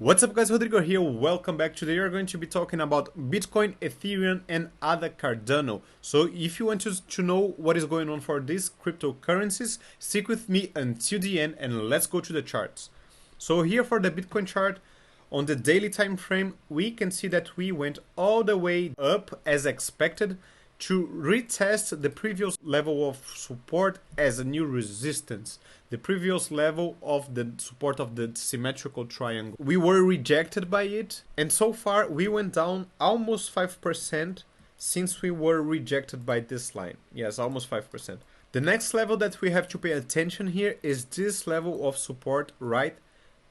What's up guys, Rodrigo here, welcome back. Today we're going to be talking about Bitcoin, Ethereum and other Cardano. So if you want to know what is going on for these cryptocurrencies, stick with me until the end and let's go to the charts. So here for the Bitcoin chart, on the daily time frame, we can see that we went all the way up as expected to retest the previous level of support as a new resistance, the previous level of the support of the symmetrical triangle. We were rejected by it, and so far we went down almost 5% since we were rejected by this line. Yes, almost 5%. The next level that we have to pay attention here is this level of support right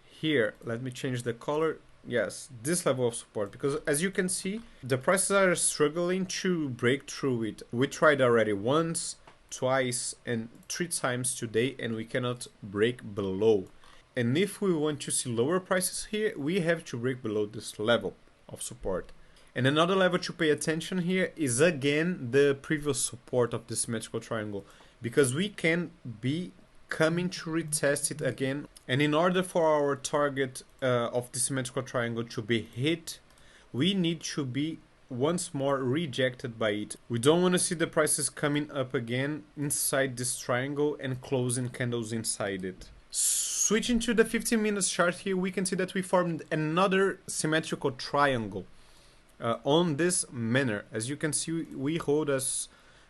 here. Let me change the color. Yes, this level of support, because as you can see, the prices are struggling to break through it. We tried already once, twice and 3 times today, and we cannot break below. And if we want to see lower prices here, we have to break below this level of support. And another level to pay attention here is again the previous support of the symmetrical triangle, because we can be coming to retest it again. And in order for our target of the symmetrical triangle to be hit, we need to be once more rejected by it. We don't want to see the prices coming up again inside this triangle and closing candles inside it. Switching to the 15 minutes chart here, we can see that we formed another symmetrical triangle on this manner. As you can see, we hold as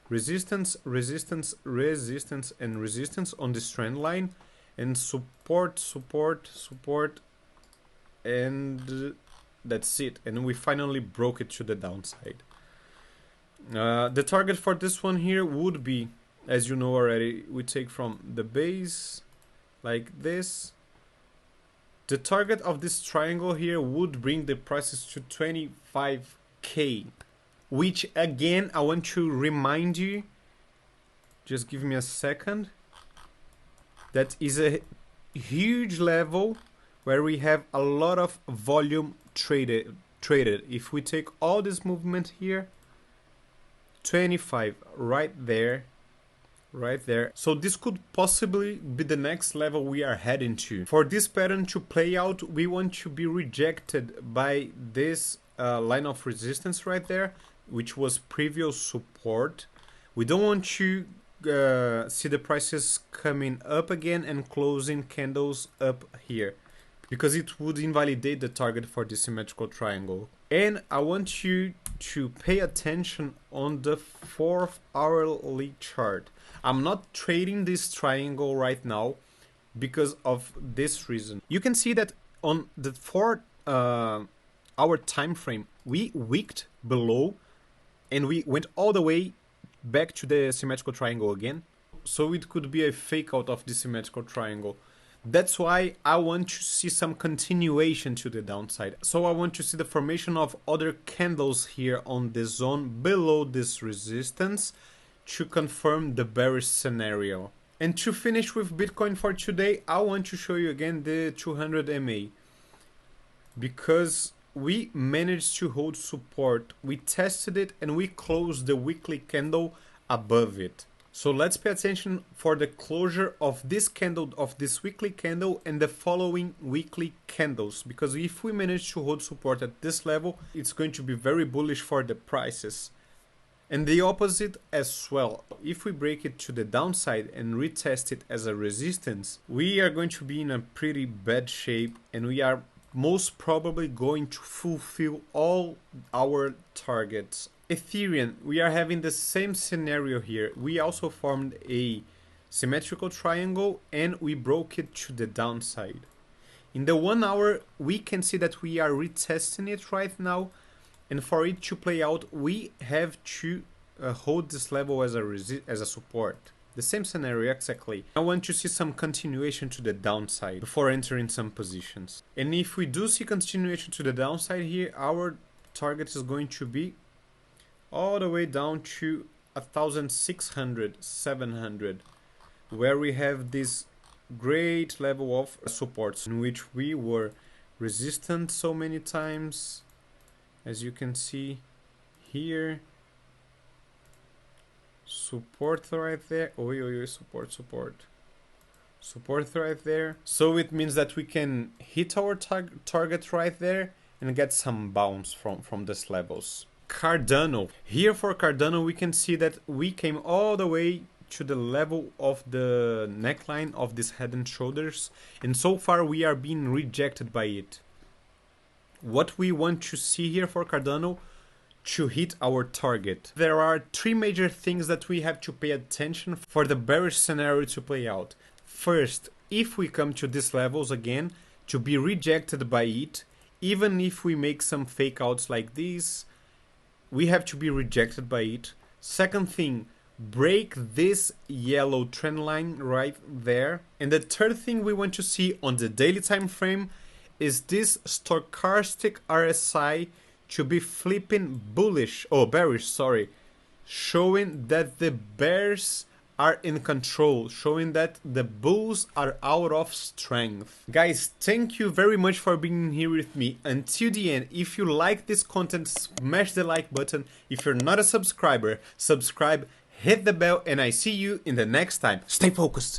resistance, resistance, resistance and resistance on this trend line, and support, support, support, and that's it. And we finally broke it to the downside. The target for this one here would be, as you know already, we take from the base like this. The target of this triangle here would bring the prices to 25k, which again I want to remind you, just give me a second, that is a huge level where we have a lot of volume traded. If we take all this movement here, 25 right there, right there. So this could possibly be the next level we are heading to. For this pattern to play out, we want to be rejected by this line of resistance right there, which was previous support. We don't want to see the prices coming up again and closing candles up here, because it would invalidate the target for the symmetrical triangle. And I want you to pay attention on the 4-hourly chart. I'm not trading this triangle right now because of this reason. You can see that on the 4-hour time frame, we wicked below and we went all the way back to the symmetrical triangle again. So it could be a fake out of the symmetrical triangle. That's why I want to see some continuation to the downside. So I want to see the formation of other candles here on the zone below this resistance to confirm the bearish scenario. And to finish with Bitcoin for today, I want to show you again the 200 MA, because we managed to hold support. We tested it and we closed the weekly candle above it. So let's pay attention for the closure of this candle, of this weekly candle, and the following weekly candles, because if we manage to hold support at this level, it's going to be very bullish for the prices. And the opposite as well. If we break it to the downside and retest it as a resistance, we are going to be in a pretty bad shape, and we are most probably going to fulfill all our targets. Ethereum, we are having the same scenario here. We also formed a symmetrical triangle and we broke it to the downside. In the 1 hour, we can see that we are retesting it right now, and for it to play out, we have to hold this level as a support. The same scenario exactly. I want to see some continuation to the downside before entering some positions. And if we do see continuation to the downside here, our target is going to be all the way down to 1,600, 700, where we have this great level of supports in which we were resistant so many times, as you can see here. Support right there. Oh, support, support. Support right there. So it means that we can hit our target right there and get some bounce from these levels. Cardano. Here for Cardano, we can see that we came all the way to the level of the neckline of this head and shoulders, and so far we are being rejected by it. What we want to see here for Cardano to hit our target. There are three major things that we have to pay attention for the bearish scenario to play out. First, if we come to these levels again, to be rejected by it, even if we make some fake outs like this, we have to be rejected by it. Second thing, break this yellow trend line right there. And the third thing we want to see on the daily time frame is this stochastic RSI to be flipping bearish, sorry, showing that the bears are in control, showing that the bulls are out of strength. Guys, thank you very much for being here with me until the end. If you like this content, smash the like button. If you're not a subscriber, subscribe, hit the bell, and I see you in the next time. Stay focused.